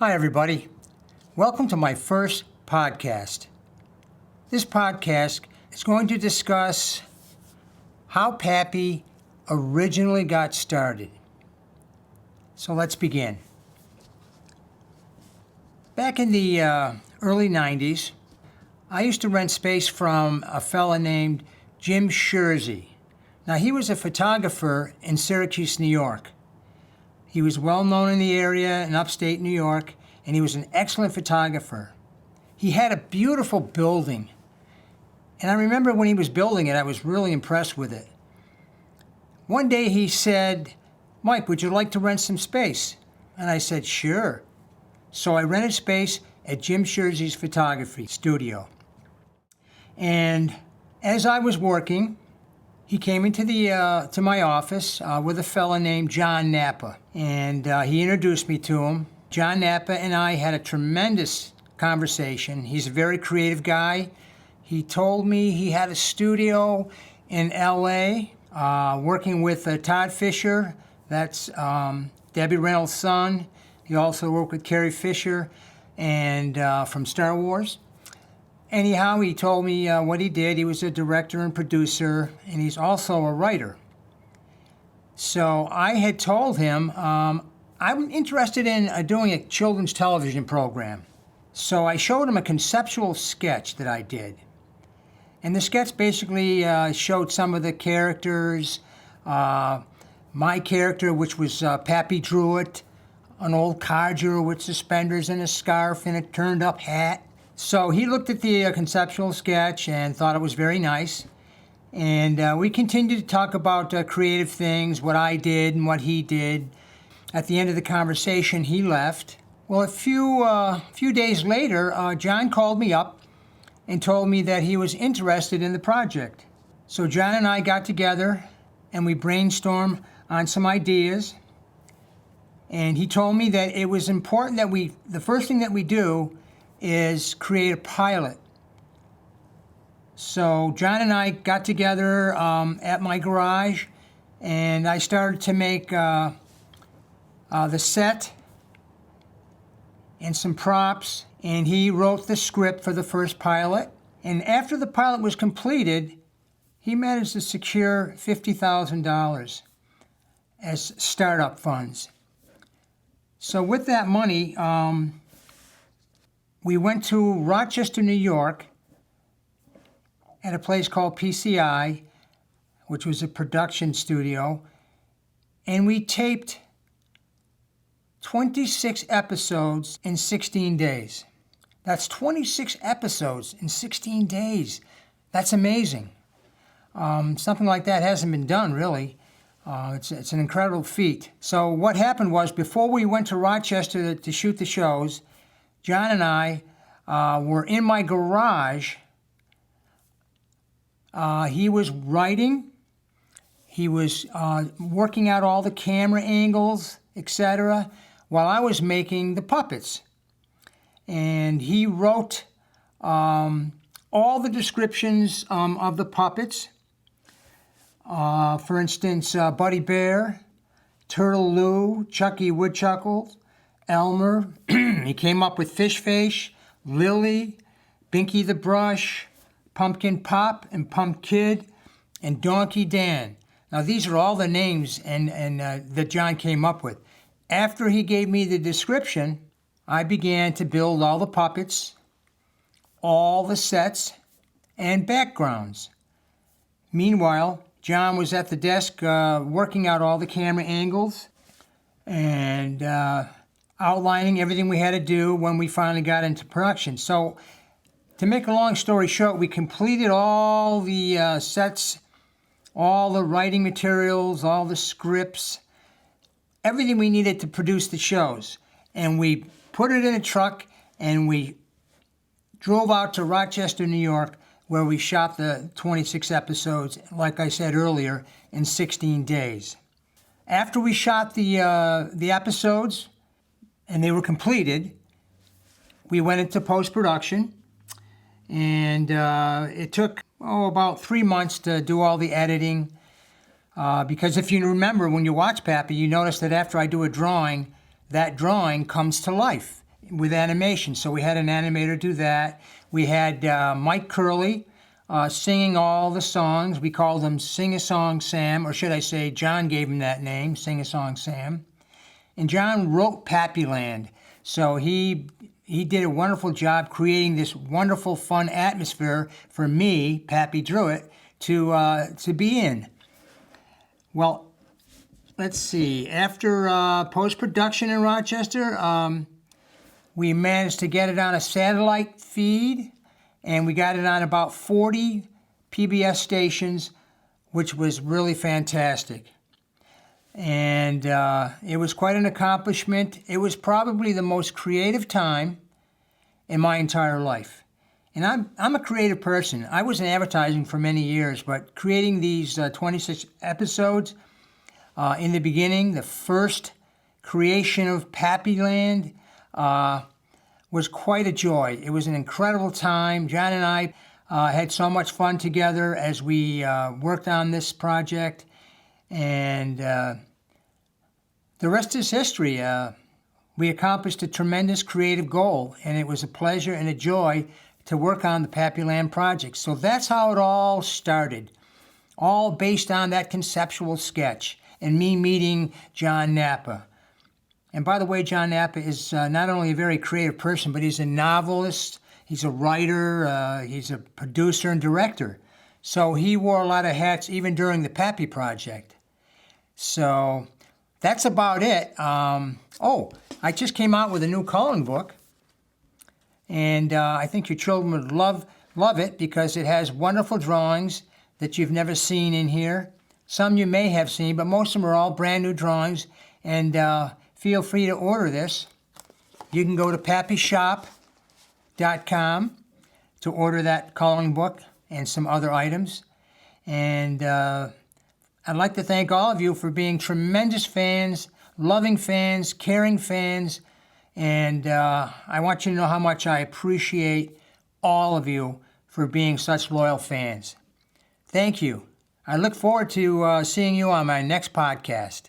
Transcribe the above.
Hi, everybody. Welcome to my first podcast. This podcast is going to discuss how Pappy originally got started. So let's begin. Back in the early 90s, I used to rent space from a fella named Jim Scherzy. Now, he was a photographer in Syracuse, New York. He was well known in the area in upstate New York, and he was an excellent photographer. He had a beautiful building, and I remember when he was building it, I was really impressed with it. One day he said, "Mike, would you like to rent some space?" And I said, "Sure." So I rented space at Jim Scherzy's photography studio. And as I was working, he came into to my office with a fella named John Napa, and he introduced me to him. John Napa and I had a tremendous conversation. He's a very creative guy. He told me he had a studio in L.A. Working with Todd Fisher. That's Debbie Reynolds' son. He also worked with Carrie Fisher and from Star Wars. Anyhow, he told me what he did. He was a director and producer, and he's also a writer. So I had told him I'm interested in doing a children's television program. So I showed him a conceptual sketch that I did. And the sketch basically showed some of the characters. My character, which was Pappy Druitt, an old codger with suspenders and a scarf and a turned-up hat. So he looked at the conceptual sketch and thought it was very nice. And we continued to talk about creative things, what I did and what he did. At the end of the conversation, he left. Well, a few days later, John called me up and told me that he was interested in the project. So John and I got together and we brainstormed on some ideas. And he told me that it was important that the first thing that we do is create a pilot. So John and I got together at my garage, and I started to make the set and some props, and he wrote the script for the first pilot. And after the pilot was completed, he managed to secure $50,000 as startup funds. So with that money, we went to Rochester, New York, at a place called PCI, which was a production studio, and we taped 26 episodes in 16 days. That's 26 episodes in 16 days. That's amazing. Something like that hasn't been done, really. It's an incredible feat. So what happened was, before we went to Rochester to shoot the shows, John and I were in my garage. He was writing. He was working out all the camera angles, etc., while I was making the puppets. And he wrote all the descriptions of the puppets. For instance, Buddy Bear, Turtle Lou, Chucky Woodchuckle, Elmer. He came up with Fish Face, Lily, Binky the Brush, Pumpkin Pop, and Pump Kid, and Donkey Dan. Now, these are all the names that John came up with. After he gave me the description, I began to build all the puppets, all the sets, and backgrounds. Meanwhile, John was at the desk working out all the camera angles and outlining everything we had to do when we finally got into production. So, to make a long story short, we completed all the sets, all the writing materials, all the scripts, everything we needed to produce the shows. And we put it in a truck and we drove out to Rochester, New York, where we shot the 26 episodes, like I said earlier, in 16 days. After we shot the episodes and they were completed, we went into post-production, and it took about 3 months to do all the editing, because if you remember, when you watch Pappy, you notice that after I do a drawing, that drawing comes to life. with animation. So we had an animator do that. We had Mike Curley singing all the songs. We called him Sing-A-Song Sam, or should I say John gave him that name, Sing-A-Song Sam. And John wrote Pappyland. So he did a wonderful job creating this wonderful, fun atmosphere for me, Pappy Druitt, to be in. Well, let's see. After post-production in Rochester, we managed to get it on a satellite feed, and we got it on about 40 PBS stations, which was really fantastic. And it was quite an accomplishment. It was probably the most creative time in my entire life. And I'm a creative person. I was in advertising for many years, but creating these 26 episodes in the beginning, the first creation of Pappyland, was quite a joy. It was an incredible time. John and I had so much fun together as we worked on this project. And the rest is history. We accomplished a tremendous creative goal, and it was a pleasure and a joy to work on the Pappyland project. So that's how it all started, all based on that conceptual sketch and me meeting John Napa. And by the way, John Napa is not only a very creative person, but he's a novelist, he's a writer, he's a producer and director. So he wore a lot of hats even during the Pappy project. So that's about it. I just came out with a new coloring book, and I think your children would love it because it has wonderful drawings that you've never seen in here. Some you may have seen, but most of them are all brand new drawings. And feel free to order this. You can go to pappyshop.com to order that coloring book and some other items. And I'd like to thank all of you for being tremendous fans, loving fans, caring fans. And I want you to know how much I appreciate all of you for being such loyal fans. Thank you. I look forward to seeing you on my next podcast.